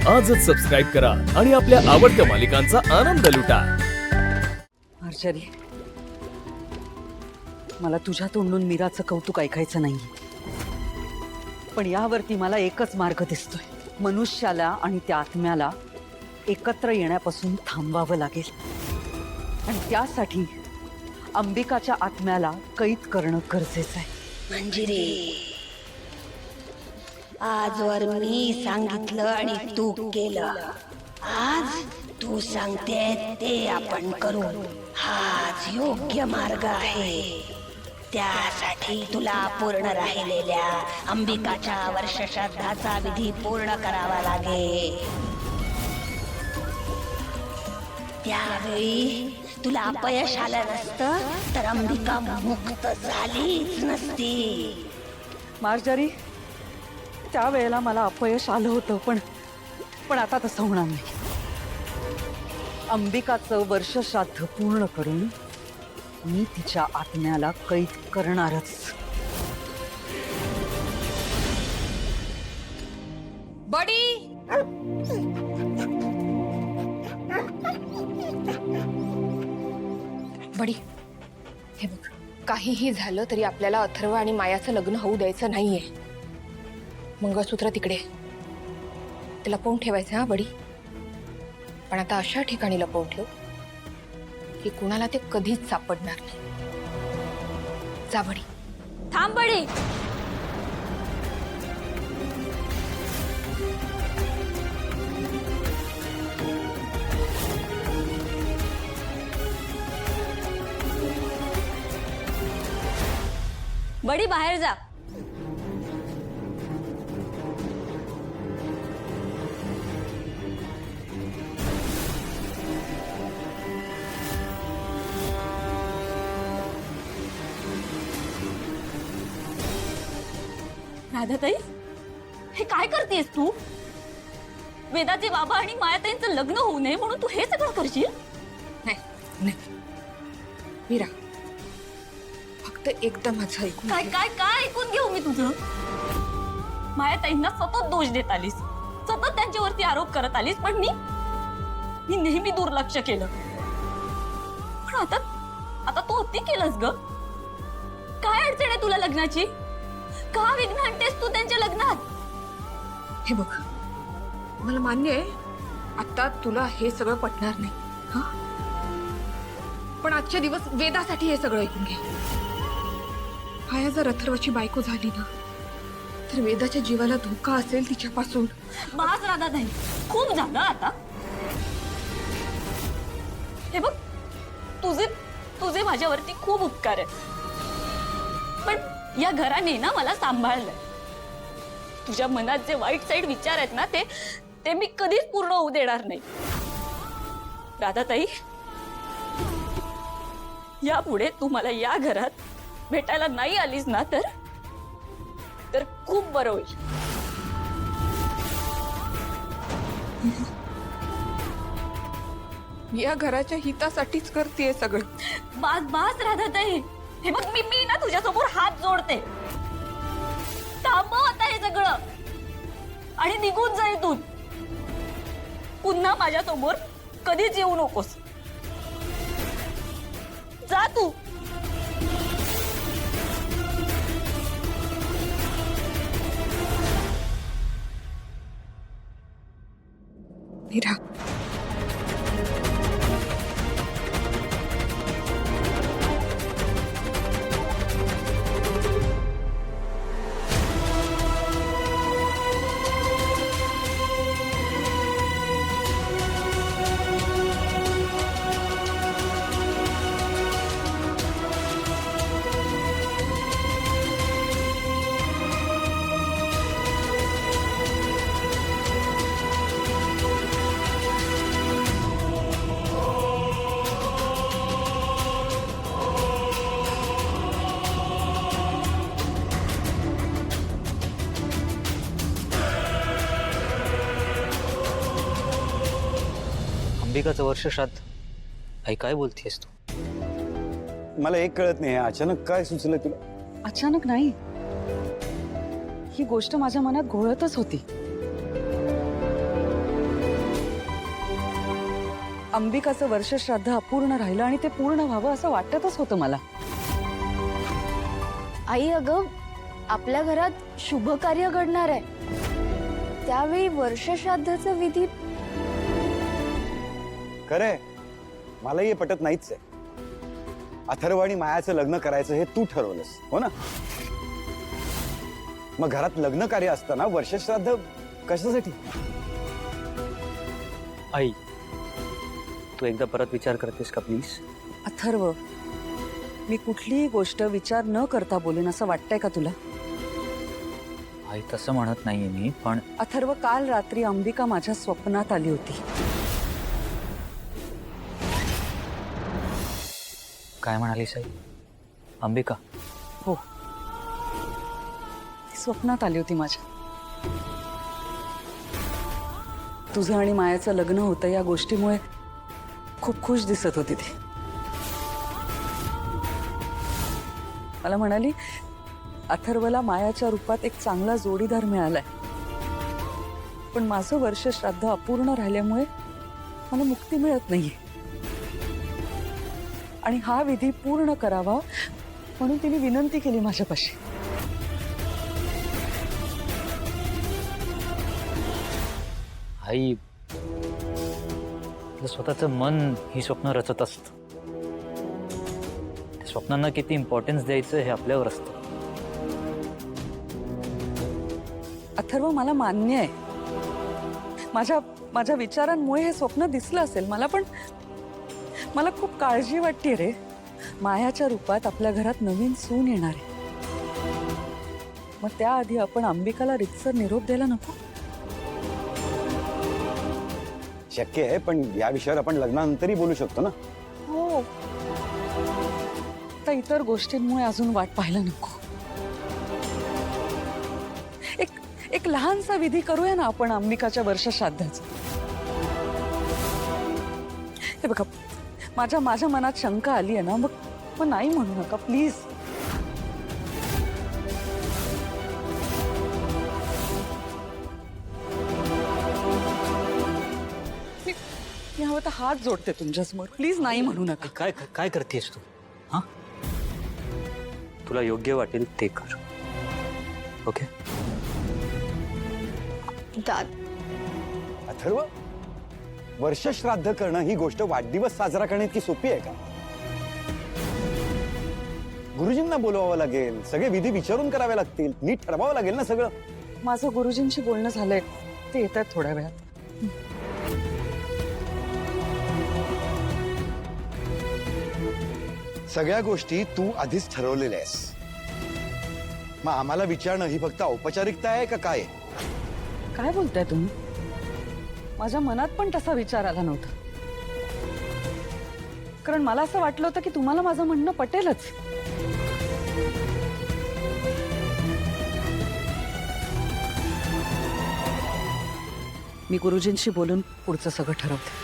आजच सबस्क्राईब करा आणि आपल्या आवडत्या मालिकांचा आनंद लुटा। मार्जरी, मला तुझ्या तोंडून मीराचं कौतुक ऐकायचं नाही, पण यावरती मला एकच मार्ग दिसतोय। मनुष्याला आणि त्या आत्म्याला एकत्र येण्यापासून थांबवावं लागेल आणि त्यासाठी अंबिकाच्या आत्म्याला कैद करणं गरजेचं आहे। मंजिरी, आजवर मी सांगितलं आणि तू केलं, आज तू सांगते ते आपण करू। हाच योग्य मार्ग आहे। त्यासाठी तुला पूर्ण राहिलेल्या अंबिकाच्या वर्षश्राद्धाचा विधी पूर्ण करावा लागेल। त्यावेळी तुला अपयश आलं नसतं तर अंबिका मुक्त झालीच नसती। मार्जरी, त्यावेळेला मला अपयश आलं होतं, पण आता तसं होणार नाही। अंबिकाचं वर्षश्राद्ध पूर्ण करून मी तिच्या आत्म्याला कैद करणारच। बडी, बडी, हे बघ, काहीही झालं तरी आपल्याला अथर्व आणि मायाचं लग्न होऊ द्यायचं नाहीये। मंगळसूत्र तिकडे, ते लपवून ठेवायचं हा बडी, पण आता अशा ठिकाणी लपवून ठेव की कुणाला ते कधीच सापडणार नाही। जा बडी। थांब बडी, बडी बाहेर जा। राधाताई, हे काय करतेस तू? वेदाचे बाबा आणि मायाताईंचं लग्न होऊ नये म्हणून तू हे सगळं करशील? नाही नाही मीरा, फक्त एकदा माझं ऐकून काय घे। काय काय ऐकून घेऊ मी तुझं? मायाताईंना सतत दोष देत आलीस, सतत त्यांच्यावरती आरोप करत आलीस, पण मी नेहमी दुर्लक्ष केलं। पण आता तू अति केलंस ग। काय अडचण आहे तुला लग्नाची? का विघ्न आणतेस तू त्यांच्या लग्नात? हे बघ, मला मान्य आहे आता तुला हे सगळं पटणार नाही, हा? पण आजचे दिवस वेदासाठी हे सगळं ऐकून घे। माया जर अथर्वची बायको झाली ना, तर वेदाच्या जीवाला धोका असेल तिच्यापासून। बास राधाताई, खूप झालं आता। हे बघ, तुझे माझ्यावरती खूप उपकार आहेत, पण या घराने ना मला सांभाळलंय। तुझ्या मनात जे वाईट साईड विचार आहेत ना, ते मी कधीच पूर्ण होऊ देणार नाही। राधाताई, यापुढे तू मला या घरात भेटायला नाही आलीस ना, तर खूप बरं होईल। या घराच्या हितासाठीच करतेय सगळं। बास राधाताई, हे बघ, मी ना तुझ्यासमोर हात जोडते। थांबव आता हे सगळं आणि निघून जा इथून। पुन्हा माझ्यासमोर कधीच येऊ नकोस। जा तू। मीरा, अंबिकाचं वर्षश्राद्ध, आई काय बोलतेस तू? मला एक कळत नाही, अचानक काय सुचलं तुला? अचानक नाही, ही गोष्ट माझ्या मनात घोळतच होती। अंबिकाचं वर्षश्राद्ध अपूर्ण राहिलं आणि ते पूर्ण व्हावं असं वाटतच होतं मला. आई अगं आपल्या घरात शुभ कार्य घडणार आहे, त्यावेळी वर्षश्राद्धाचा विधी. खरंय, मलाही हे पटत नाहीच आहे. अथर्व आणि मायाचं लग्न करायचं हे तू ठरवलंस, हो ना? मग घरात लग्न कार्य असताना वर्षश्राद्ध कशासाठी? आई, तू एकदा परत विचार करतेस का प्लीज? अथर्व, मी कुठलीही गोष्ट विचार न करता बोलेन असं वाटतंय का तुला? आई तसं म्हणत नाहीये मी, पण अथर्व, काल रात्री अंबिका माझ्या स्वप्नात आली होती. काय म्हणालीस आई? अंबिका? हो, ती स्वप्नात आली होती माझ्या. तुझं आणि मायाचं लग्न होतं या गोष्टीमुळे खूप खुश दिसत होती ती. मला म्हणाली, अथर्वला मायाच्या रूपात एक चांगला जोडीदार मिळालाय, पण माझं वर्षश्राद्ध अपूर्ण राहिल्यामुळे मला मुक्ती मिळत नाहीये आणि हा विधी पूर्ण करावा म्हणून तिने विनंती केली माझ्यापाशी. आई, आपलं स्वतःचं मन ही स्वप्न रचत असतं. त्या स्वप्नांना किती इम्पॉर्टन्स द्यायचं हे आपल्यावर असतं. अथर्व, मला मान्य आहे, माझ्या विचारांमुळे हे स्वप्न दिसलं असेल मला, पण मला खूप काळजी वाटते रे. मायाच्या रूपात आपल्या घरात नवीन सून येणार आहे. मग त्याआधी आपण अंबिकाला रितसर निरोप द्यायला नको? शक्य आहे, पण या विषयावर आपण लग्नानंतरही बोलू शकतो ना. हो, तर इतर गोष्टींमुळे अजून वाट पाहायला नको. एक लहानसा विधी करूया ना आपण अंबिकाच्या वर्षश्राद्धाचा. हे बघा, माझ्या मनात शंका आली आहे ना, मग नाही म्हणू नका प्लीज. मी हवं तर हात जोडते तुमच्यासमोर, प्लीज नाही म्हणू नका. काय काय करतेस तू? हा, तुला योग्य वाटेल ते कर. ओके? दाद, अथर्व, वर्षश्राद्ध करणं ही गोष्ट वाढदिवस साजरा करणे इतकी सोपी आहे का? गुरुजींना बोलवावं लागेल, सगळे विधी विचारून करावे लागतील, नीट ठरवावं लागेल ना सगळं. माझं गुरुजींशी बोलणं झालंय, ते येत आहेत थोड्या वेळात. सगळ्या गोष्टी तू आधीच ठरवलेल्या आहेस. मग आम्हाला विचारणं ही फक्त औपचारिकता आहे का काय? काय बोलताय तुम्ही? माझ्या मनात पण तसा विचार आला नव्हता, कारण मला असं वाटलं होतं की तुम्हाला माझं म्हणणं पटेलच. मी गुरुजींशी बोलून पुढचं सगळं ठरवते.